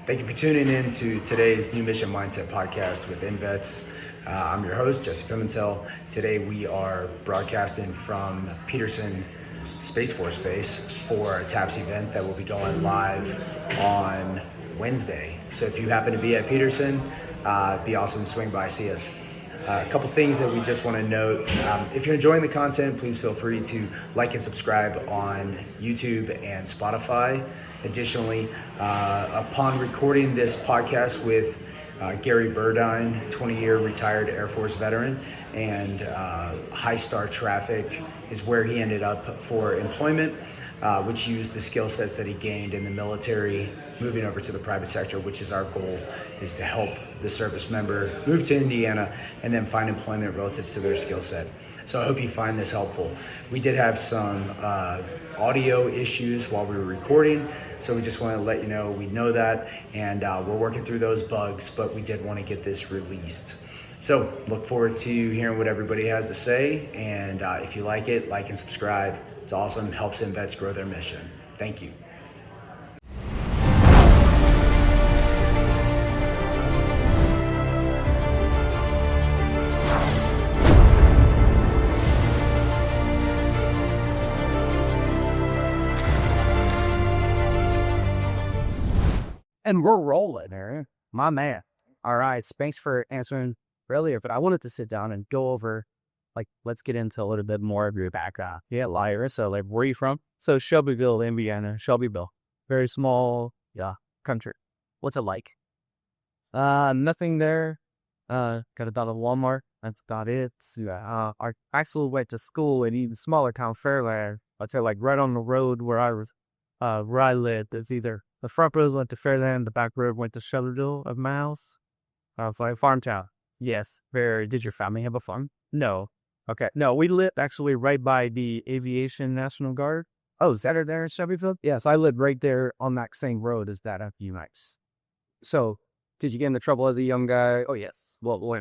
Thank you for tuning in to today's New Mission Mindset podcast with INvets. I'm your host, Jesse Pimentel. Today we are broadcasting from Peterson Space Force Base for a TAPS event that will be going live on Wednesday. So if you happen to be at Peterson, it'd be awesome to swing by, see us. A couple things that we just want to note. If you're enjoying the content, please feel free to like and subscribe on YouTube and Spotify. Additionally, upon recording this podcast with Gary Burdine, 20-year retired Air Force veteran, and High Star Traffic is where he ended up for employment, which used the skill sets that he gained in the military, moving over to the private sector, which is our goal, is to help the service member move to Indiana and then find employment relative to their skill set. So I hope you find this helpful. We did have some audio issues while we were recording, so we just want to let you know we know that, and we're working through those bugs, but we did want to get this released. So look forward to hearing what everybody has to say, and if you like it, like and subscribe. It's awesome, helps INvets grow their mission. Thank you. And we're rolling, Aaron. My man. All right. Thanks for answering earlier, but I wanted to sit down and go over, let's get into a little bit more of your background. Yeah, liar. So, where are you from? So, Shelbyville, Indiana. Shelbyville. Very small, country. What's it like? Nothing there. Got a dollar Walmart. That's about it. I actually went to school in even smaller town, Fairland. I'd say, right on the road where I lived. There's either the front road went to Fairland, the back road went to Shelbyville of my house. It's like farm town. Yes. Did your family have a farm? No. Okay. No, we lived actually right by the Aviation National Guard. Oh, is that there in Shelbyville? Yes, I lived right there on that same road as that at UNice. So, did you get into trouble as a young guy? Oh, yes. Well,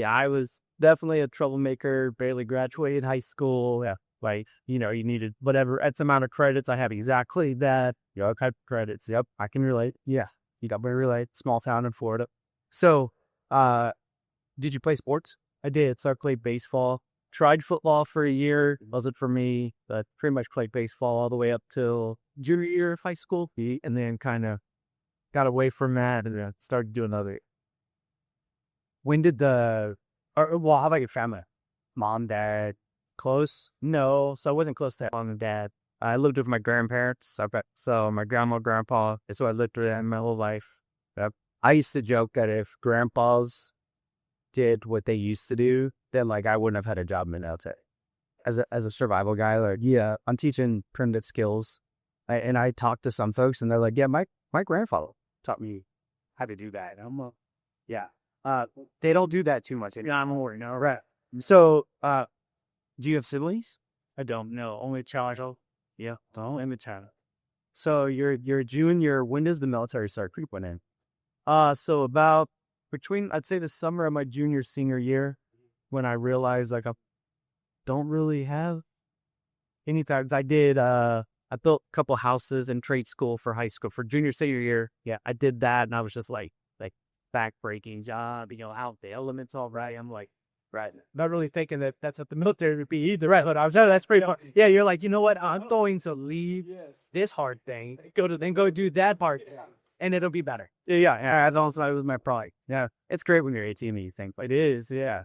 I was definitely a troublemaker, barely graduated high school. Yeah. You needed whatever X amount of credits. I have exactly that. Type of credits. Yep, I can relate. Yeah, you got me relate. Small town in Florida. So, did you play sports? I did. So I played baseball. Tried football for a year. Wasn't for me, but pretty much played baseball all the way up till junior year of high school. And then kind of got away from that and started doing other. When did how about your family? Mom, dad? Close? No. So I wasn't close to mom and dad. I lived with my grandparents. So my grandma, grandpa, is who I lived with my whole life. Yep. I used to joke that if grandpas did what they used to do, then I wouldn't have had a job in the military. As a survival guy, I'm teaching primitive skills. And I talk to some folks and they're like, yeah, my grandfather taught me how to do that. And I'm they don't do that too much. I'm more, right. So, do you have siblings? I don't know. Only a child. Yeah. Oh, I'm a child. So you're a junior. When does the military start creeping in? So about I'd say the summer of my senior year, when I realized I don't really have any times. I did. I built a couple houses in trade school for high school for senior year. Yeah, I did that, and I was just like backbreaking job. Out the elements all right. I'm like. Right. Not really thinking that's what the military would be either. Right. But I was that's pretty hard. Yeah, you're like, you know what? I'm going to leave this hard thing, go do that part, and it'll be better. Yeah. That's also it was my pride. Yeah. It's great when you're 18 and you think it is. Yeah.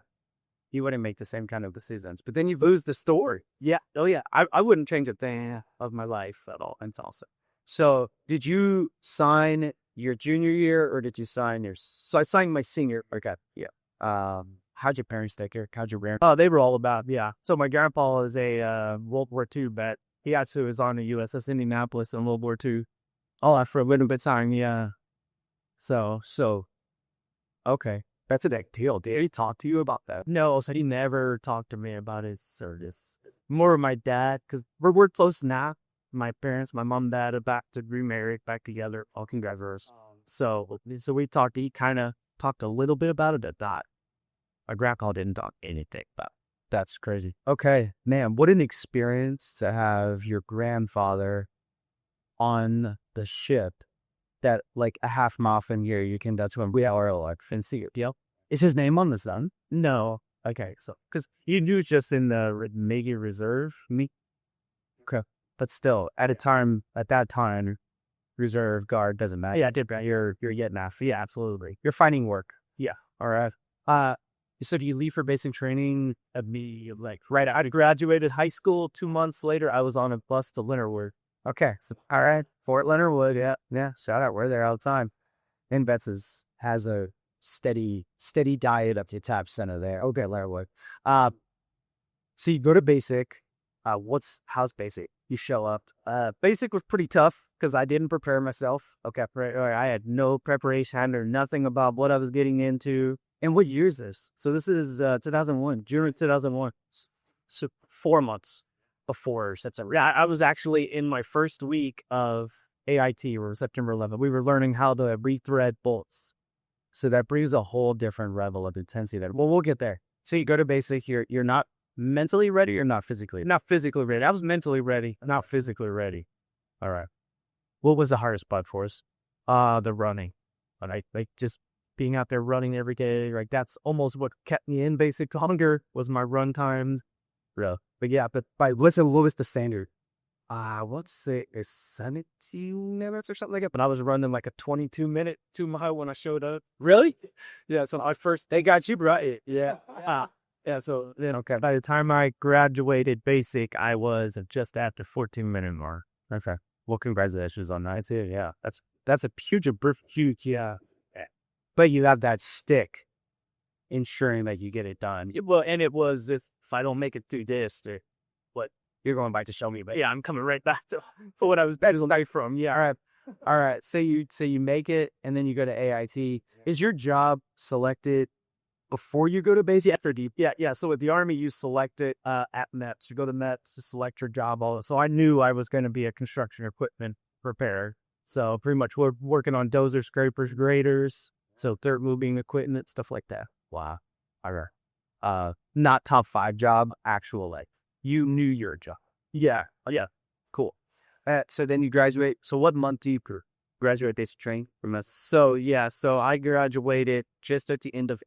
You wouldn't make the same kind of decisions, but then you lose the story. Yeah. Oh yeah. I wouldn't change a thing of my life at all. It's awesome. So did you sign your junior year or did you sign so I signed my senior. Okay. Yeah. How'd your parents take care? How'd your parents? Oh, they were all about, yeah. So my grandpa is a World War II vet. He actually was on the USS Indianapolis in World War II. All after a little bit of time, yeah. So, okay. That's a big deal. Did he talk to you about that? No, so he never talked to me about his service. More my dad, because we're close now. My parents, my mom and dad are back to remarried, back together. All congratulations. So we talked, he kind of talked a little bit about it at that. My grandpa didn't talk anything about. That's crazy. Okay, man, what an experience to have your grandfather on the ship that like a half mile from here, you can touch one. We are like fancy, Is his name on the sun? No. Okay, so because you do just in the Navy Reserve, me. Okay, but still, at that time, Reserve Guard doesn't matter. Yeah, did you're getting after. Yeah, absolutely. You're finding work. Yeah. All right. So do you leave for basic training? Me like right out of graduated high school. 2 months later, I was on a bus to Leonard Wood. Okay, so all right, Fort Leonard Wood. Yeah. Shout out, we're there all the time. INvets has a steady diet of your tap center there. Okay, Leonard Wood. So you go to basic. How's basic? You show up. Basic was pretty tough because I didn't prepare myself. Okay, I had no preparation or nothing about what I was getting into. And what year is this? So this is 2001, June of 2001. So 4 months before September. Yeah, I was actually in my first week of AIT, or September 11th. We were learning how to rethread bolts. So that brings a whole different level of intensity there. Well, we'll get there. So you go to basic, you're not mentally ready or not physically? Not physically ready. I was mentally ready, not physically ready. All right. What was the hardest part for us? The running. And I like just being out there running every day. Like that's almost what kept me in basic longer was my run times. Real. But yeah, but listen, what was the standard? Let's say it's 17 minutes or something like that. But I was running like a 22-minute 2-mile when I showed up. Really? Yeah. So they got you right. Yeah. Yeah. So then, okay. By the time I graduated basic, I was just at the 14-minute mark. Okay. Well, congratulations on that too. Yeah. That's a huge. Yeah. But you have that stick, ensuring that you get it done. Well, and it was if I don't make it through this, what you're going back to show me. But yeah, I'm coming right back to for what I was from. Yeah, all right. So you make it, and then you go to AIT. Is your job selected before you go to basic? After deep? Yeah. So with the Army, you select it at METS. You go to METS to select your job. So I knew I was going to be a construction equipment repairer. So pretty much we're working on dozers, scrapers, graders. So dirt moving equipment, stuff like that. Wow. All right. Not top 5 job, actual like you knew your job. Yeah. Cool. So then you graduate. So what month do you graduate basic training from us? So I graduated just at the end of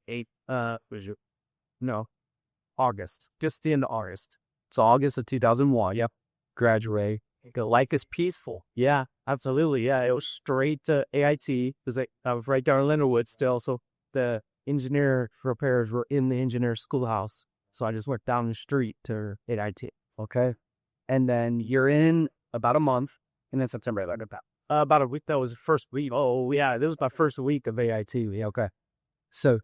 August. Just the end of August. So August of 2001. Yep. Graduate. Life is peaceful. Yeah, absolutely. Yeah, it was straight to AIT because I was right down in Leonard Wood still. So the engineer repairers were in the engineer schoolhouse. So I just went down the street to AIT. Okay. And then you're in about a month. And then September, about a week. That was the first week. Oh, yeah. This was my first week of AIT. Yeah, okay. So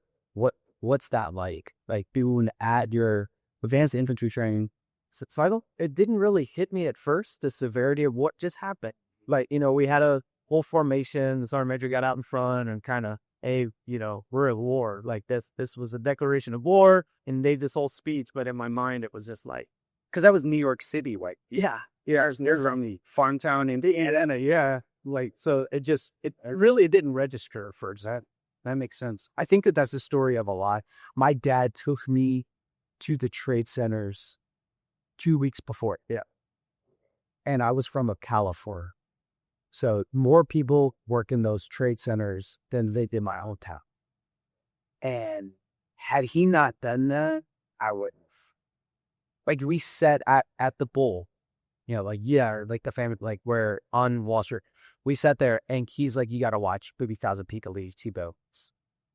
what's that like? Like being at your advanced infantry training? So it didn't really hit me at first, the severity of what just happened. Like, we had a whole formation. The sergeant major got out in front and kind of, hey, we're at war. Like this was a declaration of war and made this whole speech. But in my mind, it was just like, because that was New York City. Like, yeah, I was near from the farm town in Indiana. Yeah. Like, so it really didn't register for that. That makes sense. I think that's the story of a lot. My dad took me to the trade centers 2 weeks before. Yeah. And I was from California. So more people work in those trade centers than they did my own town. And had he not done that, I wouldn't have. Like we sat at the bowl, like the family, like we're on Wall Street. We sat there and he's like, you got to watch Booby Thousand Peak Elite 2 boats.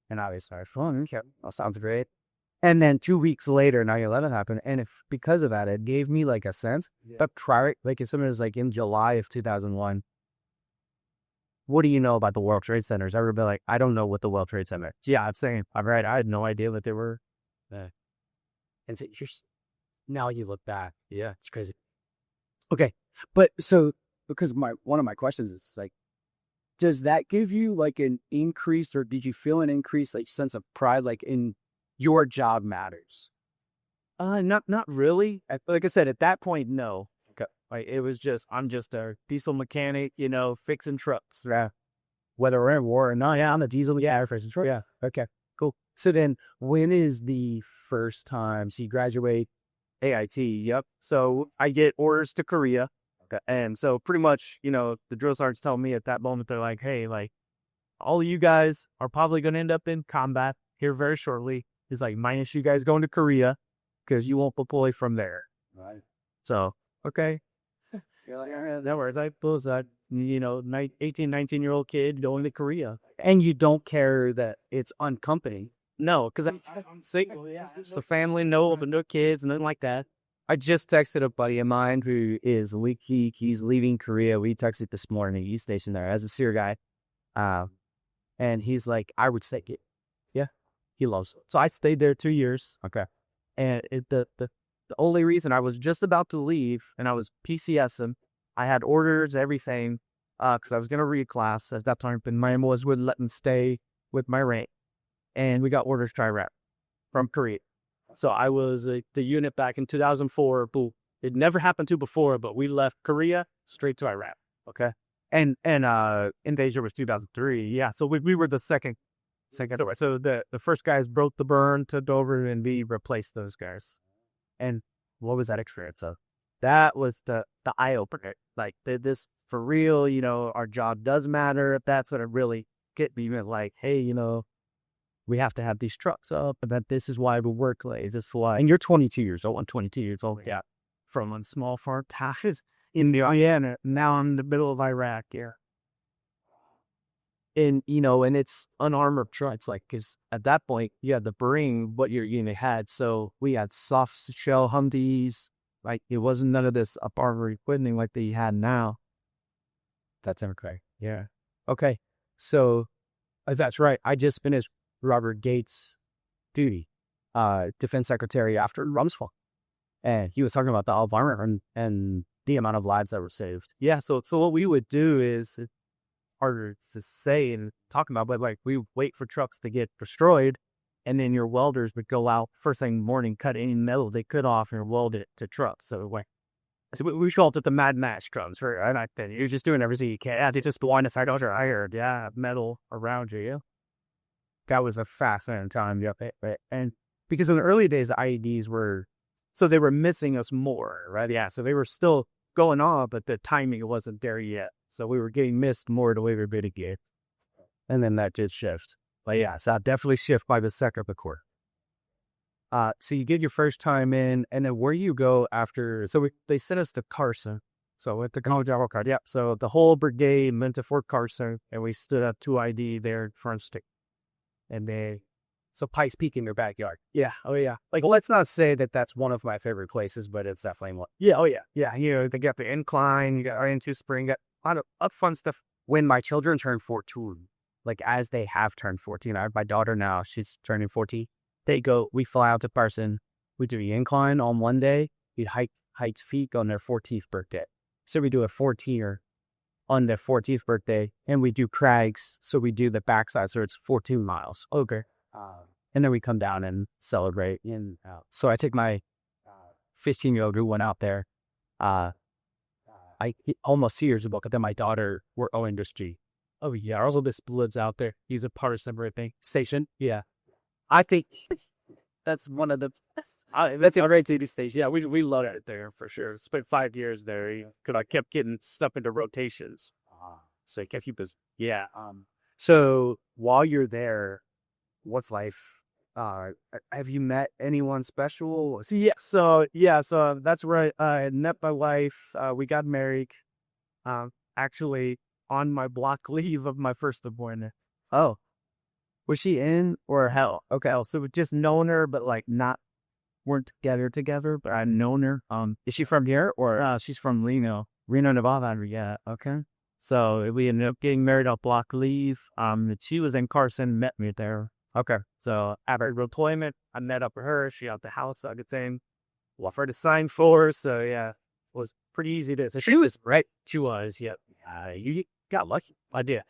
And I was like, okay, that sounds great. And then 2 weeks later, 9/11 happened. And because of that, it gave me like a sense. Yeah. But if something was like in July of 2001, what do you know about the World Trade Centers? Everybody like, I don't know what the World Trade Center is. Yeah, I'm saying, I'm right. I had no idea what they were. And so now you look back. Yeah, it's crazy. Okay. But so, because one of my questions is like, does that give you like an increase, or did you feel an increase, like sense of pride, like in your job matters? Not really. Like I said, at that point, no. Okay. Like it was just, I'm just a diesel mechanic, fixing trucks. Yeah. Whether we're in war or not, yeah, I'm a diesel, yeah, fixing truck. Yeah. Okay. Cool. So then, when is the first time? So you graduate AIT. Yep. So I get orders to Korea. Okay. And so pretty much, the drill sergeants tell me at that moment, they're like, hey, like, all of you guys are probably going to end up in combat here very shortly. He's like, minus you guys going to Korea because you won't deploy from there. Right. So, okay. You're like, all right, no worries. I suppose that, 18, 19-year-old kid going to Korea. And you don't care that it's unaccompanied. No, because I'm single. It's a family, no kids, nothing like that. I just texted a buddy of mine who is he's leaving Korea. We texted this morning. He's stationed there as a SEER guy. And he's like, I would take it. Yeah, he loves it. So I stayed there 2 years. Okay. And the only reason I was just about to leave and I was PCSing, I had orders, everything, because I was going to reclass at that time, but my MOS wouldn't let me stay with my rank. And we got orders tri-rep from Korea. So I was the unit back in 2004. Boom. It never happened to before, but we left Korea straight to Iraq. Okay. And invasion was 2003. Yeah. So we were the second. So the first guys broke the burn, took over, and we replaced those guys. And what was that experience of? That was the eye opener. Like this for real, our job does matter. That's what it really get me. Like, hey, we have to have these trucks up, and that this is why we work late. This is why. And you're 22 years old. I'm 22 years old. Yeah. From a small farm town in Indiana. Now I'm in the middle of Iraq. Yeah. And, and it's unarmored trucks, like, because at that point, you had to bring what your unit had. So we had soft shell Humvees. Like, it wasn't none of this up armored equipment like they had now. That's okay. Yeah. Okay. So that's right. I just finished Robert Gates' duty, defense secretary after Rumsfeld. And he was talking about the Alabama and the amount of lives that were saved. Yeah. So what we would do is, harder to say and talk about, but like we wait for trucks to get destroyed, and then your welders would go out first thing in the morning, cut any metal they could off and weld it to trucks. So we called it the Mad Max drums, and I think you're just doing everything you can. Yeah, they just blind us. I heard, yeah, metal around you. Yeah. That was a fascinating time. Yep. Right. And because in the early days, the IEDs they were missing us more, right? Yeah. So they were still going on, but the timing wasn't there yet. So we were getting missed more the way we were being again. And then that did shift. But yeah, so that definitely shift by the second of the quarter. So you get your first time in, and then where you go after? So they sent us to Carson. So at the college hour card, yep. So the whole brigade went to Fort Carson, and we stood at 2ID there in front stick. And so Pikes Peak in your backyard. Yeah. Oh, yeah. Like, let's not say that that's one of my favorite places, but it's definitely one. Yeah. Oh, yeah. Yeah. They got the incline, you got into spring, got a lot of fun stuff. When my children turn 14, like as they have turned 14, I have my daughter now, she's turning 14. We fly out to Carson. We do the incline on one day. We hike peak on their 14th birthday. So we do a 14er on their 14th birthday, and we do crags. So we do the backside. So it's 14 miles. Okay. And then we come down and celebrate. And so I take my 15-year-old who went out there. Almost 2 years ago, but then my daughter were owing this G. Oh, yeah. Also, this lives out there. He's a part of everything. Station. Yeah. I think that's one of the that's the great TV station. Yeah, we love it there for sure. Spent 5 years there because I kept getting stuff into rotations. So it kept you busy. Yeah. So while you're there, what's life? Have you met anyone special? So that's right. I met my wife. We got married. Actually on my block leave of my first appointment. Oh, was she in or hell? Okay, so we've just known her, but like weren't together, but I've known her. Is she from here or she's from Reno, Nevada? Yeah. Okay. So we ended up getting married on block leave. She was in Carson, met me there. Okay. So after deployment, I met up with her. She out the house, I could say, well, for her to sign for. So yeah, it was pretty easy to. So she was right. She was. Yep. You got lucky. I did.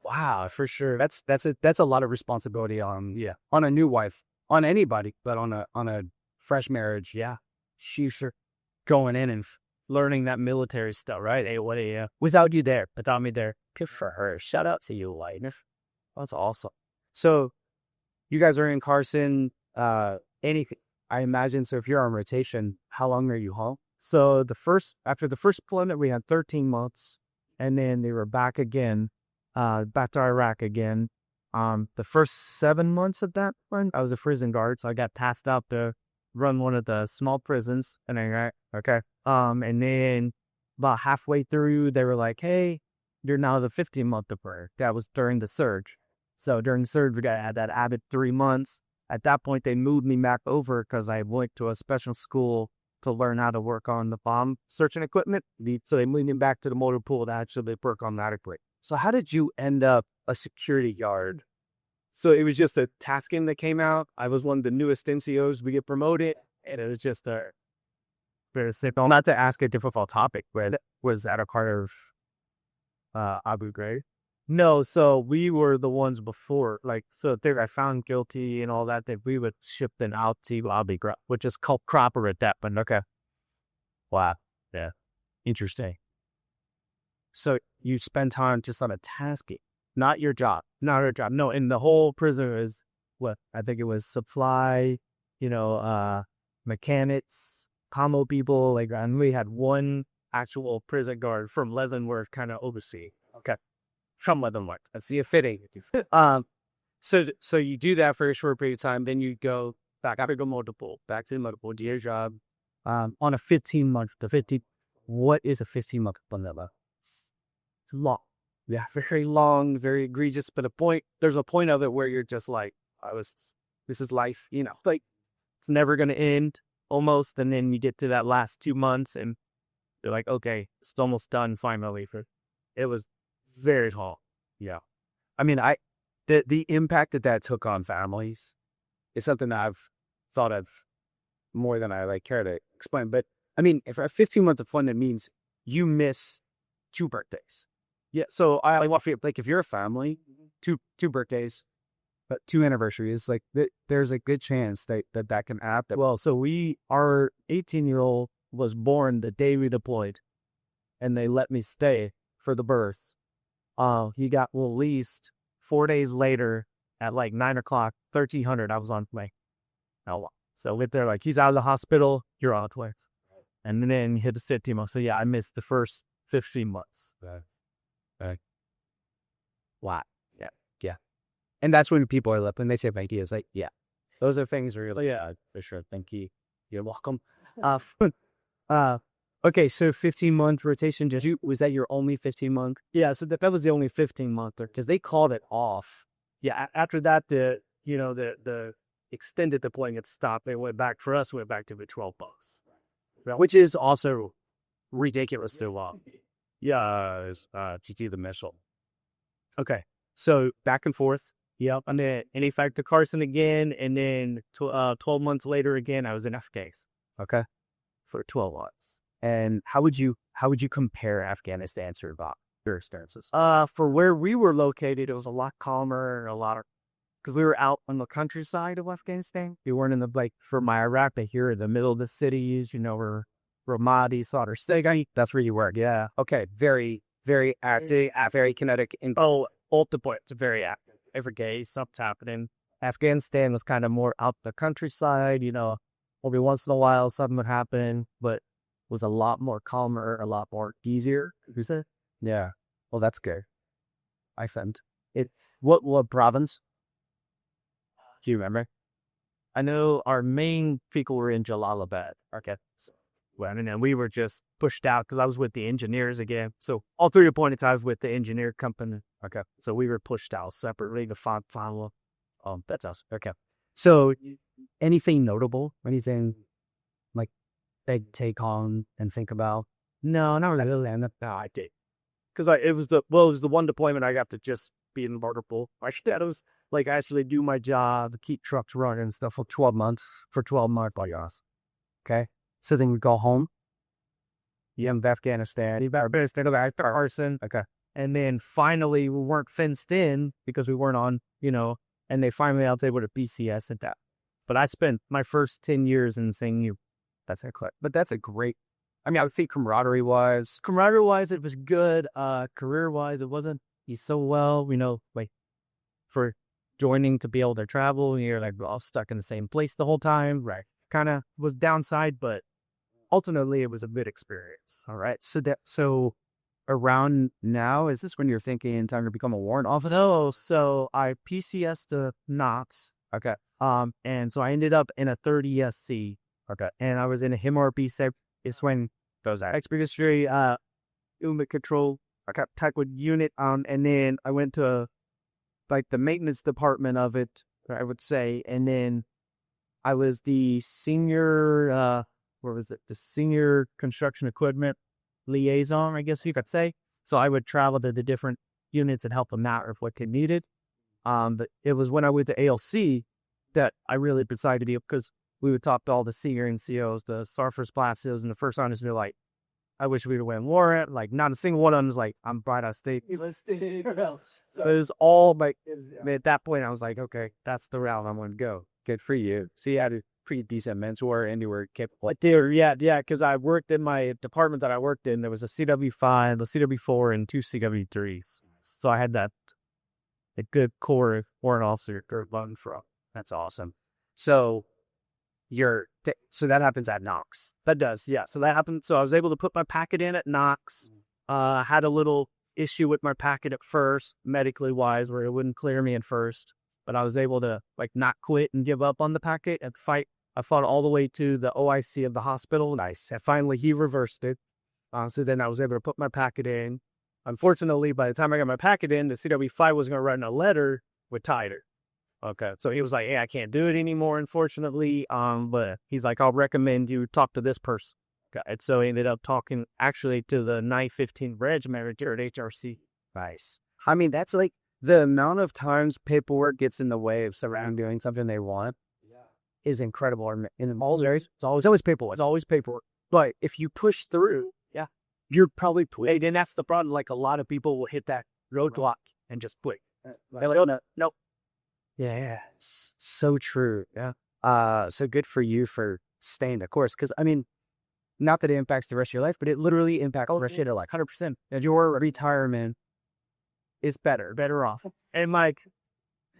Wow, for sure. That's a lot of responsibility on a new wife, on anybody, but on a fresh marriage. Yeah, she's going in and learning that military stuff, right? Hey, without you there, without me there. Good for her. Shout out to you, Lightner. That's awesome. So you guys are in Carson. Anything? I imagine. So if you're on rotation, how long are you home? So after the first deployment, we had 13 months, and then they were back again, back to Iraq again. The first 7 months of that one, I was a prison guard, so I got tasked out to run one of the small prisons in Iraq. Okay. And then about halfway through, they were like, "Hey, you're now the 15-month deployer." That was during the surge. So during the surge, we got that added 3 months. At that point, they moved me back over because I went to a special school to learn how to work on the bomb searching equipment. So they moved me back to the motor pool to actually work on that equipment. So how did you end up a security guard? So it was just a tasking that came out. I was one of the newest NCOs. We get promoted, and it was just a very simple. Not to ask a difficult topic, but was that a part of Abu Ghraib? No, so we were the ones before, like, so if they got found guilty and all that, that we would ship them out to Abu Ghraib, which is called proper at that point. Okay. Wow. Yeah. Interesting. So you spend time just on a tasking, not your job, not your job. No, and the whole prison is what? I think it was supply, mechanics, commo people, like, and we had one actual prison guard from Leavenworth kind of oversee. Okay. From Leavenworth. I see a fitting. So you do that for a short period of time, then you go back after go multiple, back to the multiple, do your job. On a 15-month, what is a 15-month dilemma? It's long. Yeah, very long, very egregious, but there's a point of it where you're just like, this is life, like it's never going to end almost. And then you get to that last 2 months and you're like, okay, it's almost done finally. It was very tall. Yeah. I mean, the impact that took on families is something that I've thought of more than I care to explain. But I mean, if a 15 months of deployment means you miss 2 birthdays. Yeah. So I want for like if you're a family, two birthdays, but 2 anniversaries, like there's a good chance that can happen. Well, so our 18-year-old was born the day we deployed, and they let me stay for the birth. He got released 4 days later at like 9 o'clock, 1300. I was on play. So with there, like he's out of the hospital, you're on play, and then hit the 15 months. So yeah, I missed the first 15 months. Wow. Yeah. And that's when people are when they say thank you, it's like, yeah, those are things where you're like, yeah, for sure. Thank you. You're welcome. Okay, so 15-month rotation. Was that your only 15-month? Yeah, so that was the only 15-month because they called it off. Yeah, after that, the extended deployment stopped. They went back to the 12 months, which is also ridiculous to yeah, it's GT the missile. Okay, so back and forth. Yep, and then back to Carson again, and then 12 months later again, I was in Afghanistan. Okay, for 12 months. And how would you compare Afghanistan to your experiences? For where we were located, it was a lot calmer, because we were out on the countryside of Afghanistan. We weren't in for my Iraq, but here in the middle of the cities, where Ramadi, Sadr Segi, that's where you were. Yeah. Okay. Very, very active, very kinetic. Multiple. It's very active. Every day, something's happening. Afghanistan was kind of more out the countryside, every once in a while something would happen, but was a lot more calmer, a lot more easier. Is it? Yeah. Well, that's good. I found it. What province? Do you remember? I know our main people were in Jalalabad. Okay. So, and then we were just pushed out because I was with the engineers again. So all 3 appointments I was with the engineer company. Okay. So we were pushed out separately to follow. That's us. Okay. So anything notable? Anything like big take on and think about? No, not really. No, I did. Because it was the one deployment I got to just be in border pool. I was actually do my job, keep trucks running and stuff for 12 months. Okay. So then we go home. You in Afghanistan. You better stay back to Arson. Okay. And then finally we weren't fenced in because we weren't on, and they finally I was able to BCS at that. But I spent my first 10 years in saying that's a clip. But that's a great, I would think camaraderie-wise, it was good. Career-wise, it wasn't so well, for joining to be able to travel, you're all stuck in the same place the whole time, right? Kind of was downside, but ultimately it was a good experience. All right. So around now, is this when you're thinking time to become a warrant officer? No. So I PCS to Knox. Okay. And so I ended up in a 30 ESC. Okay. And I was in a HIMRB sec. It's when those are expeditionary movement control. I got tech with unit. And then I went to like the maintenance department of it, I would say. And then I was the senior, what was it? The senior construction equipment liaison, I guess you could say. So I would travel to the different units and help them out with what they needed. But it was when I went to ALC that I really decided to be, because we would talk to all the senior NCOs, the SARFers classes, and the first honors be like, I wish we would have went warrant. Like, not a single one of them was like, I'm bright out of state. So it was all like, at that point, I was like, okay, that's the route I'm going to go. Good for you. So you had a pretty decent mentor and you were capable. Yeah, because I worked in my department that I worked in. There was a CW5, a CW4, and 2 CW3s. So I had a good core warrant officer to learn from. That's awesome. So so that happens at Knox. That does, yeah. So that happened. So I was able to put my packet in at Knox. Had a little issue with my packet at first, medically wise, where it wouldn't clear me at first. But I was able to like not quit and give up on the packet and fight. I fought all the way to the OIC of the hospital. Nice. And finally, he reversed it. So then I was able to put my packet in. Unfortunately, by the time I got my packet in, the CW5 was going to write a letter with Tider. Okay, so he was like, hey, I can't do it anymore, unfortunately. But he's like, I'll recommend you talk to this person. Okay, and so I ended up talking actually to the 915 Reg manager at HRC. Nice. I mean, that's like the amount of times paperwork gets in the way of someone doing something they want is incredible. In the malls, it's always paperwork. It's always paperwork. But if you push through, you're probably quit. And that's the problem. Like, a lot of people will hit that roadblock and just quit. They're like, oh, no, nope. Yeah, so true. Yeah. So good for you for staying the course. Because, I mean, not that it impacts the rest of your life, but it literally impacts the rest of your life. 100%. And your retirement is better off. And like,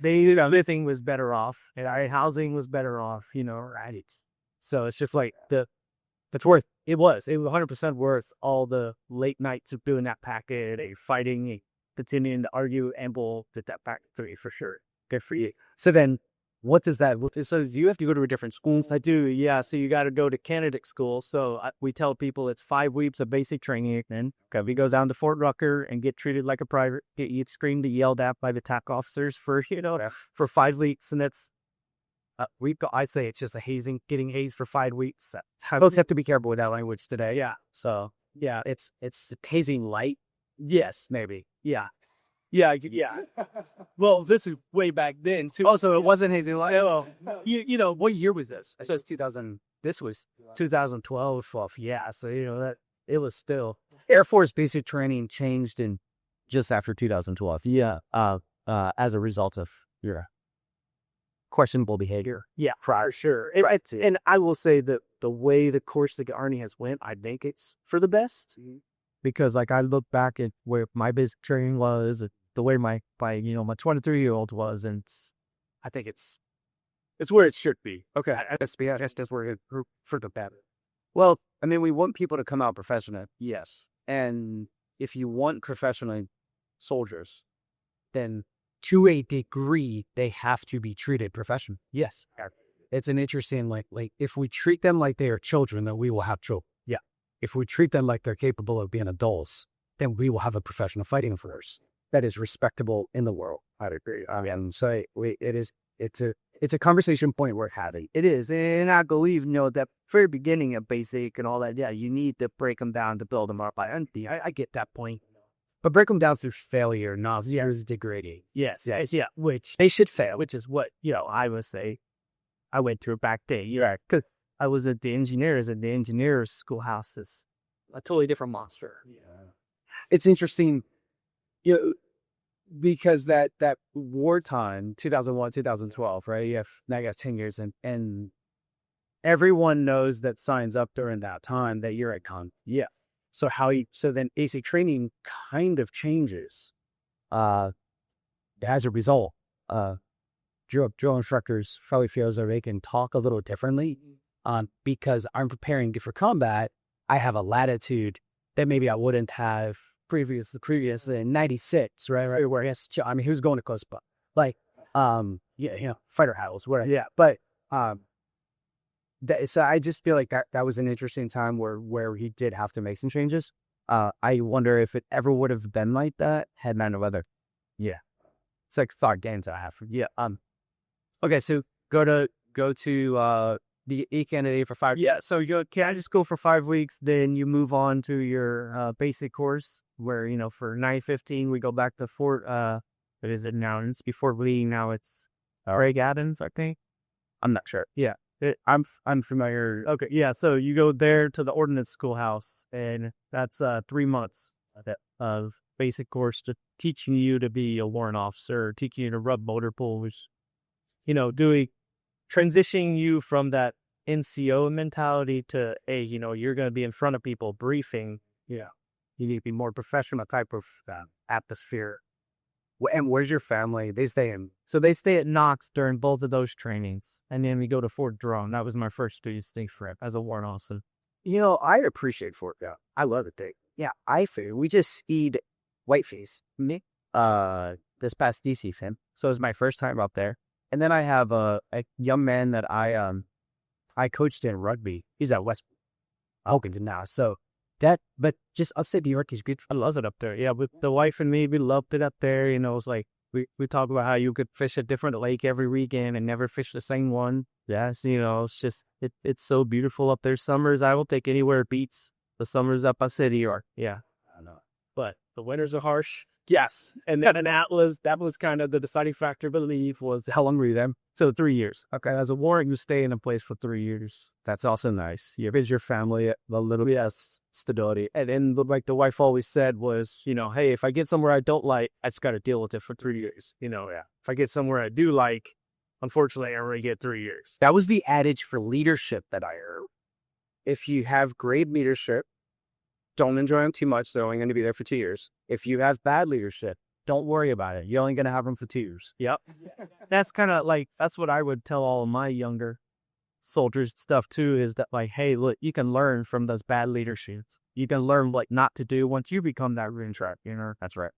everything was better off. And our housing was better off, right? So it's just like, that's worth, it was 100% worth all the late nights of doing that packet, fighting, continuing to argue, and we'll did that packet 3 for sure. Good for you. So then, what does that? So you have to go to a different schools? I do, yeah. So you got to go to candidate school. So we tell people it's 5 weeks of basic training. Then we go down to Fort Rucker and get treated like a private. Get screamed and yelled at by the TAC officers for for 5 weeks, and it's I say it's just getting hazed for 5 weeks. Folks have to be careful with that language today. Yeah. So yeah, it's hazing light. Yes, maybe. Yeah. Yeah. Well, this is way back then too. Also, it wasn't hazing light. Well, what year was this? It says 2000. This was 2012. Yeah. So that it was still Air Force basic training changed in just after 2012. Yeah. As a result of your questionable behavior. Yeah, for sure. And I will say that the way the course the Army has went, I think it's for the best. Mm-hmm. Because like I look back at where my basic training was, the way my 23-year-old was, and I think it's where it should be. Okay, that's where it for the better. Well, I mean, we want people to come out professional, yes, and if you want professional soldiers, then to a degree they have to be treated professional. Yes, it's an interesting like if we treat them like they are children, then we will have trouble. Yeah, if we treat them like they're capable of being adults, then we will have a professional fighting force that is respectable in the world. I'd agree. I mean, so it's a conversation point we're having. It is, and I believe that very beginning of basic and all that. Yeah, you need to break them down to build them up. I get that point, but break them down through failure, not through degrading. Yes, yeah. Which they should fail. Which is what I would say. I went through back day. Because I was at the engineers, and the engineers' schoolhouse is a totally different monster. Yeah, it's interesting. Because that wartime, 2001, 2012, right? Now you have 10 years, and everyone knows that signs up during that time that you're at con. Yeah. So then basic training kind of changes. As a result, drill instructors probably feel as though they can talk a little differently. because I'm preparing for combat. I have a latitude that maybe I wouldn't have previous in 96, right? Where he has to, I mean, he was going to Coast, but like, fighter house, whatever. Yeah. But, so I just feel like that was an interesting time where he did have to make some changes. I wonder if it ever would have been like that had 9/11. Yeah. It's like thought games I have. Yeah. Okay. So go to the candidate for 5. Yeah. So can I just go for 5 weeks? Then you move on to your basic course where, for 9/15, we go back to Fort, what is it now? It's before Lee. Now it's Craig Adams, I think. I'm not sure. Yeah. I'm familiar. Okay. Yeah. So you go there to the Ordnance Schoolhouse, and that's 3 months of basic course to teaching you to be a warrant officer, teaching you to rub motor pools, doing transitioning you from that NCO mentality to, hey, you're going to be in front of people briefing. Yeah. You need to be more professional type of atmosphere. And where's your family? They stay at Knox during both of those trainings. And then we go to Fort Drum. That was my first student stay trip as a warrant officer. I appreciate Fort Drum. I love it there. Yeah, we just skied Whiteface. Me? This past DC film. So it was my first time up there. And then I have a young man that I coached in rugby. He's at West Hogan now. So but just upstate New York is good. I love it up there. Yeah, with the wife and me, we loved it up there. It's like we talk about how you could fish a different lake every weekend and never fish the same one. Yes, it's just it's so beautiful up there. Summers, I will take anywhere it beats the summers up by City York. Yeah, I know. But the winters are harsh. Yes, and then in Atlas, that was kind of the deciding factor, I believe, was how long were you there? So 3 years. Okay, as a warrant, you stay in a place for 3 years. That's also nice. You gives your family a little bit of stability. And then, like the wife always said was, hey, if I get somewhere I don't like, I just got to deal with it for 3 years. Yeah. If I get somewhere I do like, unfortunately, I only get 3 years. That was the adage for leadership that I heard. If you have great leadership, don't enjoy them too much. They're only going to be there for 2 years. If you have bad leadership, don't worry about it. You're only going to have them for 2 years. Yep. That's kind of that's what I would tell all of my younger soldiers stuff too, is that hey, look, you can learn from those bad leaderships. You can learn what not to do once you become that green track, That's right.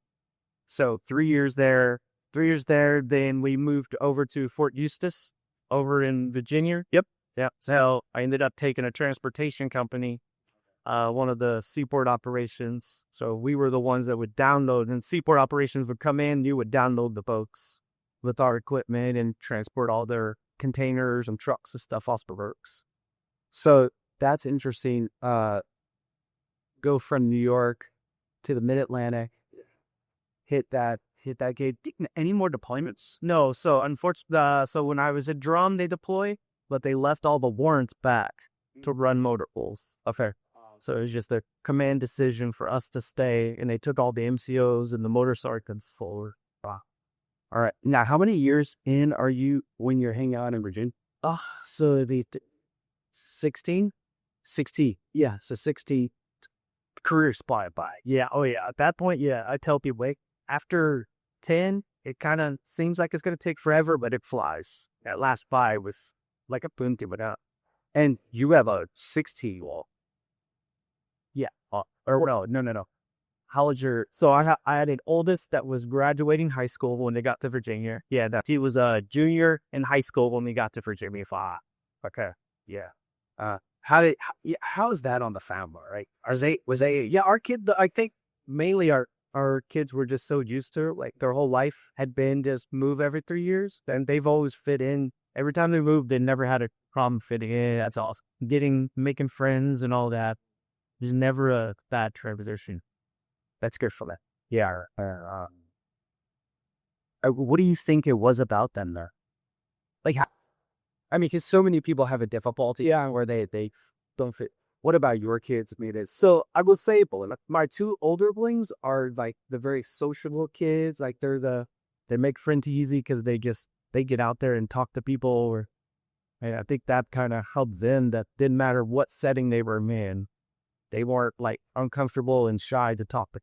So 3 years there, then we moved over to Fort Eustis over in Virginia. Yep. Yeah. So I ended up taking a transportation company, one of the seaport operations. So we were the ones that would download, and seaport operations would come in, you would download the boats with our equipment and transport all their containers and trucks and stuff off the works. So that's interesting. Go from New York to the Mid-Atlantic, hit that gate. Any more deployments? No. So unfortunately, so when I was at Drum, they deployed, but they left all the warrants back to run motor pools. Okay. So it was just a command decision for us to stay, and they took all the MCOs and the motor sergeants forward. Wow. All right. Now, how many years in are you when you're hanging out in Virginia? So it'd be 16? 16. Yeah, so 16. Careers fly by. Yeah. Oh, yeah. At that point, yeah, I tell people, wait, after 10, it kind of seems like it's going to take forever, but it flies. That last 5 was like a boonty, but and you have a 16-year-old. Yeah. Or no. How old your? So I had an oldest that was graduating high school when they got to Virginia. Yeah, he was a junior in high school when we got to Virginia. Okay. Yeah. How's that on the family? Right? Our kid? I think mainly our kids were just so used to it. Their whole life had been just move every 3 years, and they've always fit in. Every time they moved, they never had a problem fitting in. That's awesome. Making friends and all that. There's never a bad transition. That's good for that. Yeah. What do you think it was about them there? Because so many people have a difficulty, where they don't fit. What about your kids? So I will say, my 2 older blings are the very sociable kids. They make friends easy because they get out there and talk to people. And I think that kind of helped them. That didn't matter what setting they were in, they weren't uncomfortable and shy to talk to.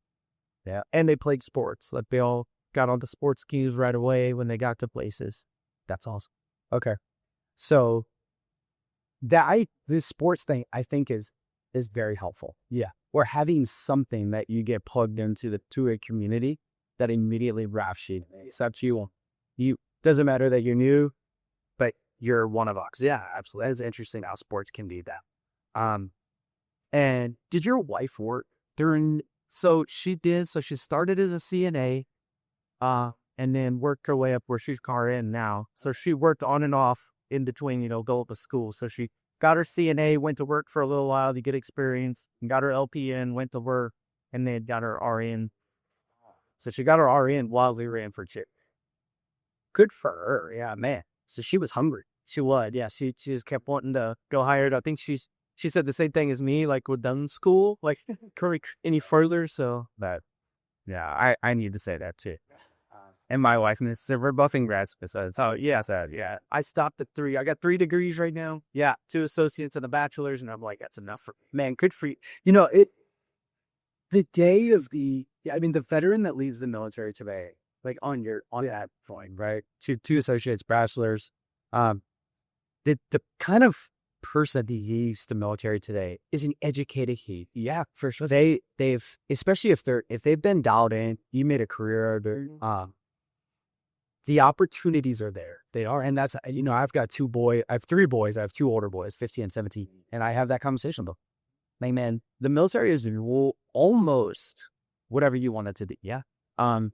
Yeah, and they played sports. They all got onto sports teams right away when they got to places. That's awesome. Okay, so this sports thing I think is very helpful. Yeah. Or having something that you get plugged into to a community that immediately wraps you, except you doesn't matter that you're new, but you're one of us. Yeah, absolutely. That's interesting how sports can do that. And did your wife work during? So she did. So she started as a CNA, and then worked her way up where she's RN now. So she worked on and off in between, go to school. So she got her CNA, went to work for a little while to get experience, and got her LPN, went to work, and then got her RN. So she got her RN while we ran for chip. Good for her. Yeah, man. So she was hungry. She was. Yeah, she just kept wanting to go higher. I think she said the same thing as me, like we're done school, like any further. So that, yeah, I need to say that too. And my wife, and so we're both in grad school. So yeah, I stopped at 3. I got 3 degrees right now. Yeah, 2 associates and a bachelor's, and I'm like, that's enough for me. Man. Good for you. The day of the veteran that leaves the military today, like on that point, right? 2 associates, bachelor's, the kind of person that leaves the military today is an educated he. Yeah, for sure. They've especially if they've been dialed in, you made a career out of it. The opportunities are there. They are. And that's, I've got 3 boys. I have 2 older boys, 15 and 17. And I have that conversation with them. Like, man, the military is almost whatever you want it to be. Yeah.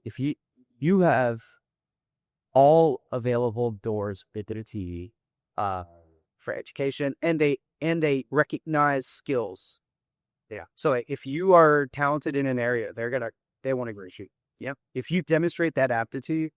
If you have all available doors with the TV, for education, and they recognize skills. Yeah. So if you are talented in an area, they want to greet you. Yeah. If you demonstrate that aptitude,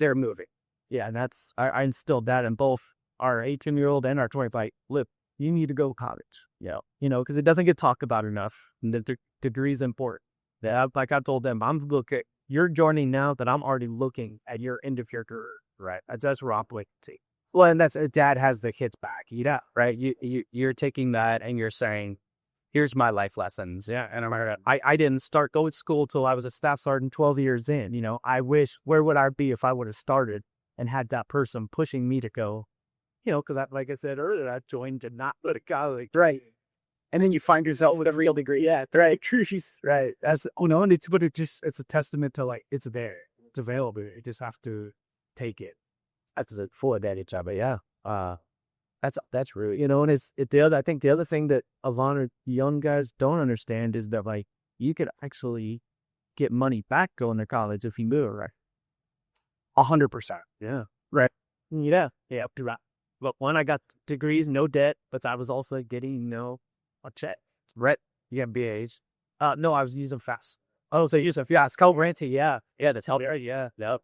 they're moving. Yeah, and that's I instilled that in both our 18-year-old and our 25. Look, you need to go to college. Yeah, because it doesn't get talked about enough. And the degree is important. Yeah, like I told them, I'm looking. You're joining now that I'm already looking at your end of your career. Right. That's where I'm waiting to see. Well, and that's dad has the kids back. Right. You're taking that and you're saying, here's my life lessons. Yeah. And I didn't start going to school till I was a staff sergeant 12 years in. I wish, where would I be if I would have started and had that person pushing me to go, because like I said earlier, I joined to not go to college. Right. And then you find yourself with a real degree. Yeah. Right. Right. That's, it's a testament to like, it's there. It's available. You just have to take it. That's a full advantage of it. Yeah. That's rude, and I think the other thing that a lot of young guys don't understand is that like you could actually get money back going to college if you move, right? 100%. Yeah. Right. Yeah. Yeah. But when I got degrees, no debt, but I was also getting a check. Right. You got BAs. No, I was using FAST. Oh, so use it's called renting. Yeah. Yeah. That's help. Yeah. Yep.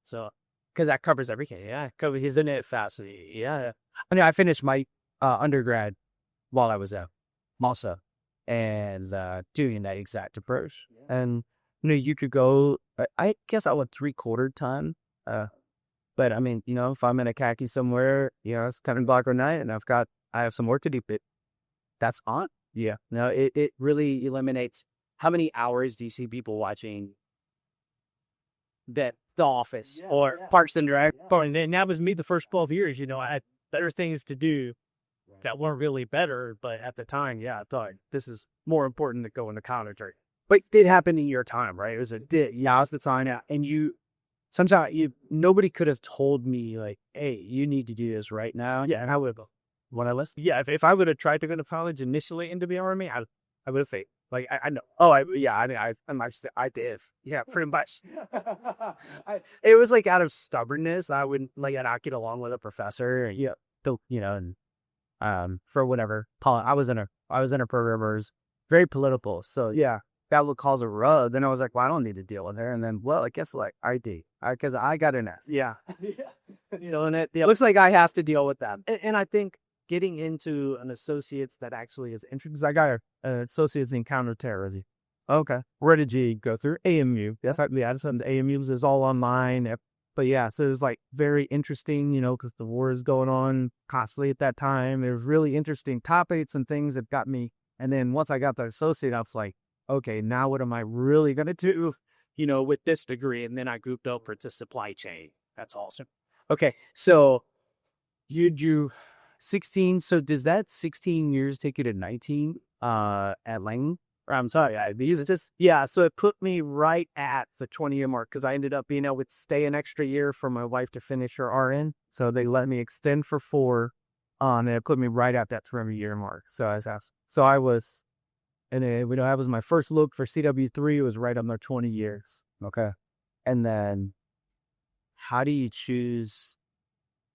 So, because that covers everything. Yeah. He's in it fast. Yeah. I finished my undergrad while I was at MASA and doing that exact approach. And, you could go, I guess I went 3/4 time. But if I'm in a khaki somewhere, it's 10 o'clock at night and I have some work to do, but that's on. Yeah. No, it really eliminates how many hours do you see people watching The Office or Parks and Rec. And that was me the first 12 years. I had better things to do that weren't really better. But at the time, I thought this is more important than going to college. But it happened in your time, right? It was it's the time. And sometimes nobody could have told me, like, hey, you need to do this right now. Yeah, and I would have, when I listened. Yeah, if I would have tried to go to college initially into the Army, I would have failed. Like, I know. Oh, I did. Yeah, pretty much. It was like out of stubbornness. I would I'd not get along with a professor. And for whatever. I was in a program where it was very political. So yeah, that would cause a rub. Then I was like, well, I don't need to deal with her. And then, well, I guess I did. Because I got an S. Yeah. And it looks like I have to deal with that. And I think getting into an associate's that actually is interesting, because I got an associate's in counterterrorism. Okay. Where did you go through? AMU. Yes, I just went to AMU. It's all online. But yeah, so it was like very interesting, because the war is going on constantly at that time. There was really interesting topics and things that got me. And then once I got the associate, I was like, okay, now what am I really going to do, with this degree? And then I grouped over to supply chain. That's awesome. Okay. So 16. So does that 16 years take you to 19 at Langton? Or, I'm sorry, it's just, yeah, so it put me right at the 20-year mark because I ended up being able to stay an extra year for my wife to finish her RN. So they let me extend for 4, and it put me right at that 20-year mark. So I was, and that was my first look for CW3. It was right on their 20 years. Okay. And then how do you choose?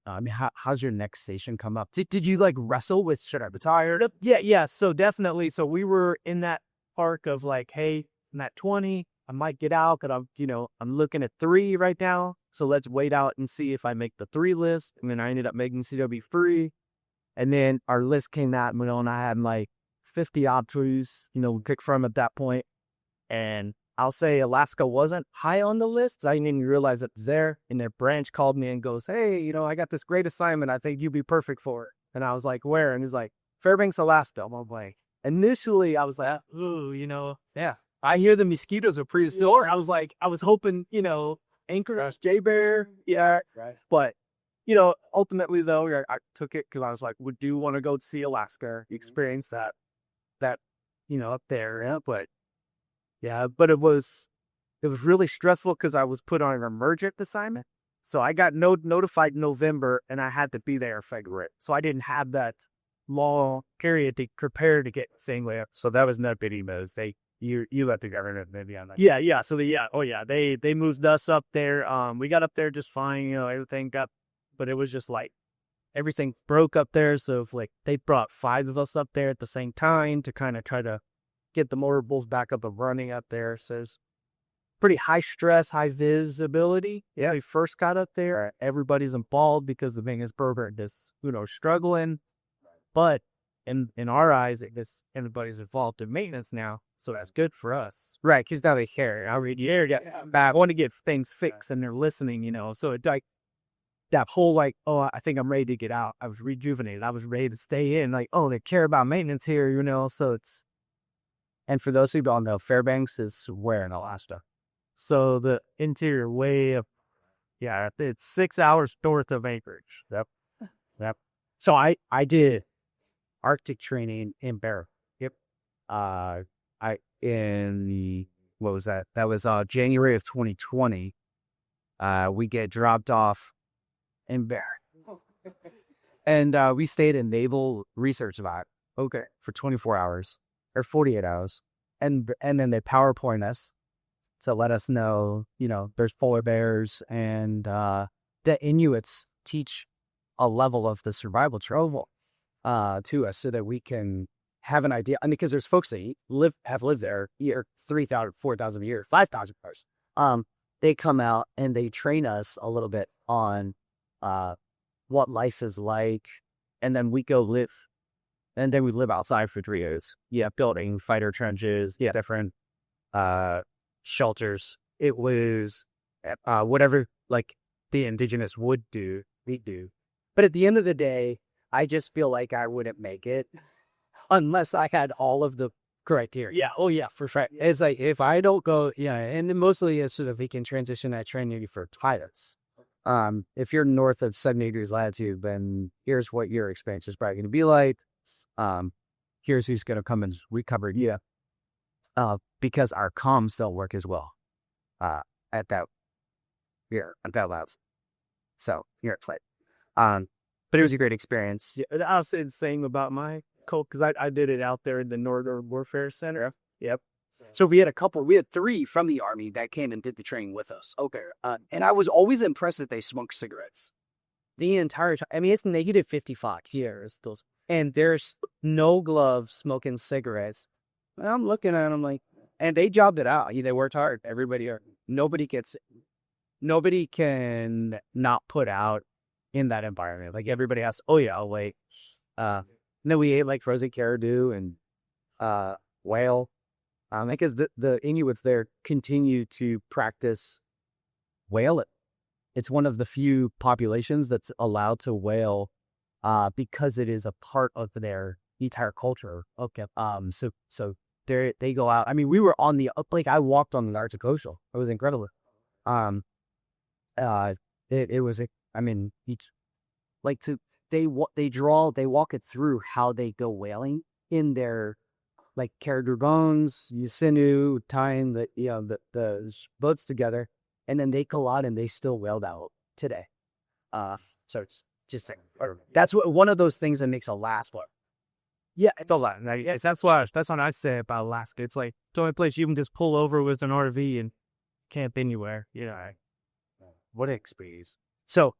I mean, how's your next station come up? Did you like wrestle with, should I retire? Yeah. So definitely. So we were in that arc of like, hey, I'm at 20. I might get out because I'm looking at 3 right now. So let's wait out and see if I make the 3 list. And then I ended up making CW3. And then our list came out, and I had like 50 options, pick from at that point. And I'll say Alaska wasn't high on the list. I didn't even realize it was there. And their branch called me and goes, hey, I got this great assignment. I think you'd be perfect for it. And I was like, where? And he's like, Fairbanks, Alaska. I'm like, initially I was like, ooh, yeah. I hear the mosquitoes are pretty still. I was like, I was hoping, Anchorage, J-Bear. Yeah. Right. But, ultimately though, I took it because I was like, we do want to go see Alaska, experience that, up there. Yeah. But it was really stressful because I was put on an emergent assignment. So I got notified in November and I had to be there in February. So I didn't have that long period to prepare to get thing there. So that was not bitty moves. You let the government maybe on that. Yeah. So they moved us up there. We got up there just fine, everything but it was just like everything broke up there. So if like they brought 5 of us up there at the same time to kind of try to get the motor bulls back up and running up there. So it's pretty high stress, high visibility. Yeah, we first got up there. Everybody's involved because the thing is program is, struggling. But in our eyes, I guess everybody's involved in maintenance now. So that's good for us. Right, because now they care. I want to get things fixed and they're listening, So it's like that whole like, oh, I think I'm ready to get out. I was rejuvenated. I was ready to stay in. Like, oh, they care about maintenance here, So it's, and for those who don't know, Fairbanks is where in Alaska? So the interior way of, it's 6 hours north of Anchorage. Yep. So I did Arctic training in Bear. Yep. What was that? That was January of 2020. We get dropped off in Bear. And we stayed in Naval Research Lab. Okay. For 24 hours. Or 48 hours. And then they PowerPoint us to let us know, there's polar bears and the Inuits teach a level of the survival trouble to us so that we can have an idea. And because there's folks that have lived there 3,000, 4,000 a year, 5,000 years. They come out and they train us a little bit on what life is like. And then we go live. And then we live outside for 3 years. Yeah, building fighter trenches, different shelters. It was whatever like the indigenous would do, we do. But at the end of the day, I just feel like I wouldn't make it unless I had all of the criteria. Yeah, oh yeah, for sure. It's like if I don't go, and mostly it's so that we can transition that training for pilots. If you're north of 70 degrees latitude, then here's what your experience is probably going to be like. Here's who's going to come and recover you. Because our comms don't work as well. At that loud. So here at Flight. But it was a great experience. Yeah, I was saying about my coach because I did it out there in the Northern Warfare Center. Yep. So we had 3 from the Army that came and did the training with us. Okay. And I was always impressed that they smoked cigarettes. The entire time. I mean, it's negative 55 here. And there's no gloves smoking cigarettes. And I'm looking at them like, and they jobbed it out. They worked hard. Nobody can not put out in that environment. Like everybody has, I'll wait. And then we ate like frozen caribou and whale. Because the Inuits there continue to practice whale. It's one of the few populations that's allowed to whale because it is a part of their entire culture. Okay. So they go out. I mean, we were on the I walked on the Arctic Ocean. It was incredible. It was. I mean, they walk it through how they go whaling in their like character bones, Yusinu, tying the boats together, and then they go out and they still whaled out today. So it's just like, that's one of those things that makes a last one. Yeah, it's a lot. Like, yes, that's what I say about Alaska. It's like the only place you can just pull over with an RV and camp anywhere. What an experience. So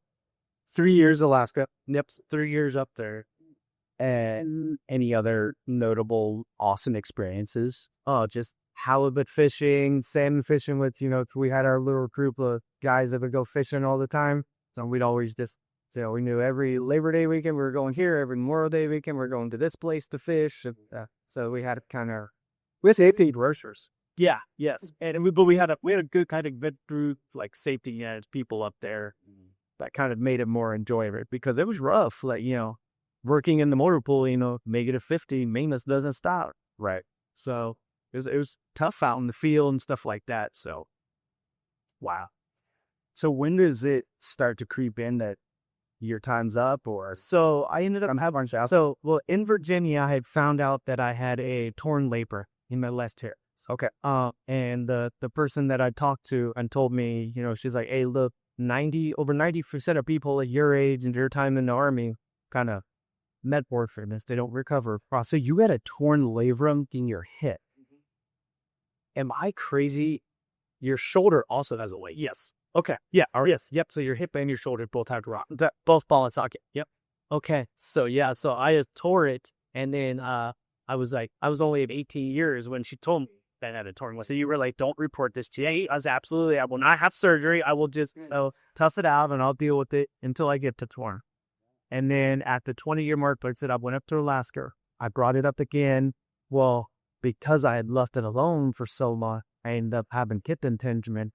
3 years Alaska. Yep, 3 years up there. And any other notable awesome experiences? Oh, just halibut fishing, salmon fishing with, we had our little group of guys that would go fishing all the time. So we'd always just, we knew every Labor Day weekend we were going here, every Memorial Day weekend we were going to this place to fish. So we had we had safety roasters. Yeah, yes. But we had a good kind of good group, like safety people up there that kind of made it more enjoyable because it was rough. Like, working in the motor pool, make it a 50, maintenance doesn't stop. Right. So it was tough out in the field and stuff like that. So, wow. So when does it start to creep in that your time's up? Or so I ended up having in Virginia, I had found out that I had a torn labrum in my left hip. Okay. And the person that I talked to and told me, she's like, hey, look, over 90% of people at your age and your time in the Army kind of med board for this. They don't recover. So you had a torn labrum in your hip. Am I crazy? Your shoulder also has a weight. Yes. Okay. Yeah. Yes. Yep. So your hip and your shoulder both have to rock. Both ball and socket. Yep. Okay. So yeah. So I just tore it, and then I was only at 18 years when she told me that I had a torn. So you were like, don't report this to me. I was I will not have surgery. I will just tough it out, and I'll deal with it until I get to torn. And then at the 20-year mark, I said I went up to Alaska. I brought it up again. Well, because I had left it alone for so long, I ended up having hip impingement.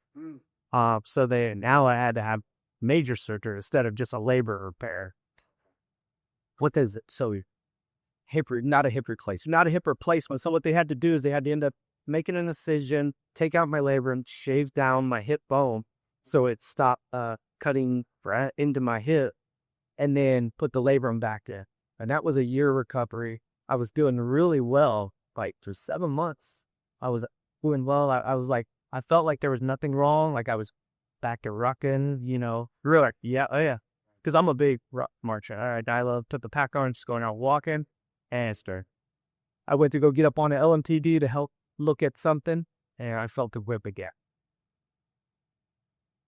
So now I had to have major surgery instead of just a labor repair. What is it? So not a hip replacement. So what they had to do is they had to end up making an incision, take out my labrum, shave down my hip bone so it stopped cutting into my hip, and then put the labrum back in. And that was a year recovery. I was doing really well. Like for 7 months, I was doing well. I was like, I felt like there was nothing wrong. Like I was back to rucking, Really? Yeah. Oh yeah. Cause I'm a big ruck marcher. All right. I took the pack on, just going out walking, and I went to go get up on an LMTD to help look at something, and I felt the whip again.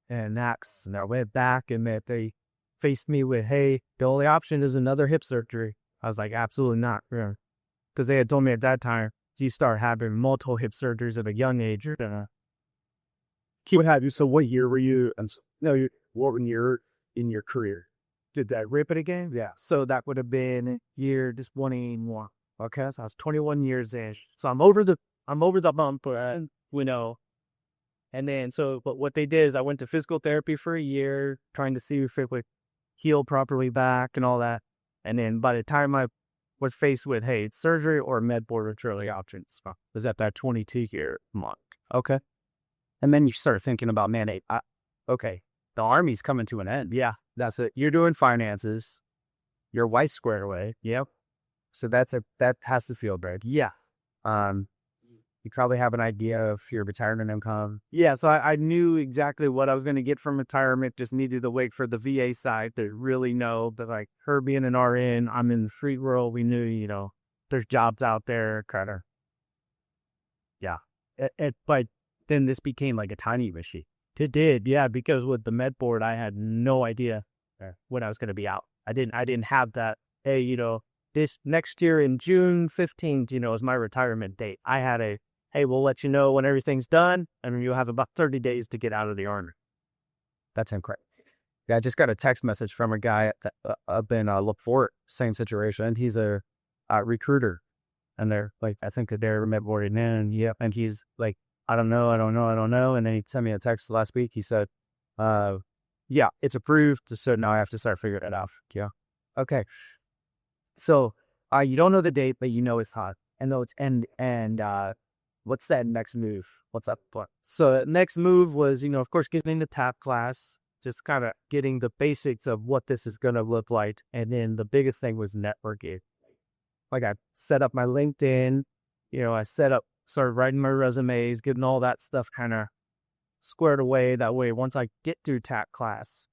And next, I went back, and they faced me with, hey, the only option is another hip surgery. I was like, absolutely not. Because they had told me at that time, you start having multiple hip surgeries at a young age. What have you? So what year were you? What year in your career? Did that rip it again? Yeah. So that would have been year 21. Okay. So I was 21 years ish. So I'm over the bump, And then, but what they did is I went to physical therapy for a year, trying to see if it would heal properly back and all that. And then by the time I was faced with, hey, it's surgery or med board with early options, I was at that 22-year mark. Okay. And then you start thinking about, man, okay, the Army's coming to an end. Yeah. That's it. You're doing finances. Your wife's squared away. Yep. So that has to feel good. Yeah. You probably have an idea of your retirement income. Yeah, so I knew exactly what I was going to get from retirement. Just needed to wait for the VA side to really know that, like, her being an RN, I'm in the free world. We knew, there's jobs out there, kind of. Yeah. But then this became like a tiny machine. It did, yeah, because with the med board, I had no idea when I was going to be out. I didn't have that, hey, this next year in June 15th, is my retirement date. I had hey, we'll let you know when everything's done, and you'll have about 30 days to get out of the Army. That's incredible. Yeah, I just got a text message from a guy up in LaPorte, same situation. He's a recruiter, and they're like, I think they're med-boarding in. Yep. And he's like, I don't know. And then he sent me a text last week. He said, yeah, it's approved. So now I have to start figuring it out. Yeah. Okay. So you don't know the date, but it's hot. And what's that next move? What's up? So the next move was, of course, getting the TAP class. just kind of getting the basics of what this is going to look like. And then the biggest thing was networking. Like I set up my LinkedIn, started writing my resumes, getting all that stuff kind of squared away. That way, once I get through TAC class,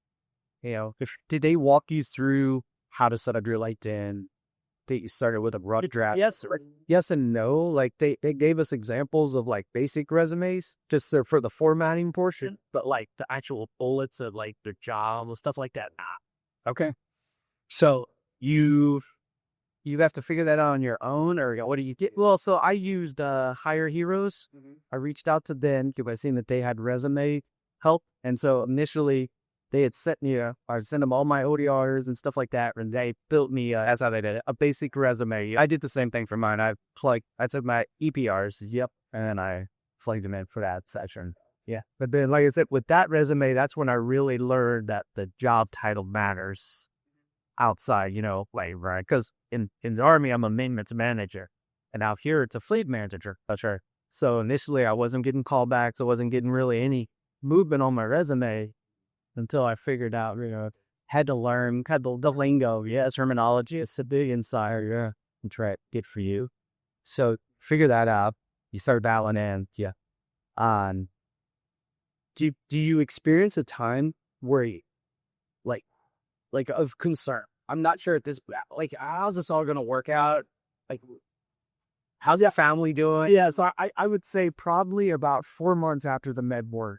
did they walk you through how to set up your LinkedIn? That you started with a rough draft? Yes and no. Like they gave us examples of like basic resumes just for the formatting portion, but like the actual bullets of like the job and stuff like that. Nah. Okay. So You have to figure that out on your own, or what do you get? well, so I used Hire Heroes. Mm-hmm. I reached out to them because I seen that they had resume help, and so initially they had sent me I sent them all my ODRs and stuff like that, and they built me that's how they did it, a basic resume. I did the same thing for mine. I took my EPRs, and I plugged them in for that session. Yeah, but then like I said, with that resume, that's when I really learned that the job title matters outside, right? Because in the Army, I'm a maintenance manager, and out here it's a fleet manager. That's right. So initially, I wasn't getting callbacks. I wasn't getting really any movement on my resume until I figured out, had to learn the lingo, terminology, a civilian side, and try it. Good for you. So figure that out. You start dialing in, Do you experience a time where you, like of concern? I'm not sure at this, like, how's this all going to work out? Like, how's that family doing? Yeah, so I would say probably about 4 months after the med board,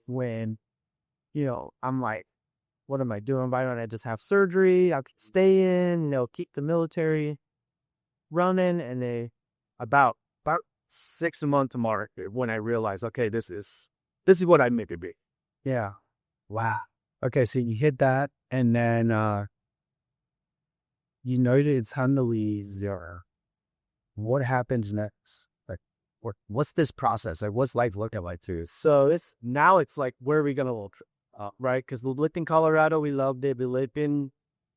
when, I'm like, what am I doing? Why don't I just have surgery? I could stay in, keep the military running. And they about 6 months mark when I realized, okay, this is what I meant to be. Yeah. Wow. Okay, so you hit that, and then it's time to leave. What happens next? Like, what's this process? Like, what's life looking like to you? So it's like, where are we gonna live? Right? Because we lived in Colorado, we loved it. We lived in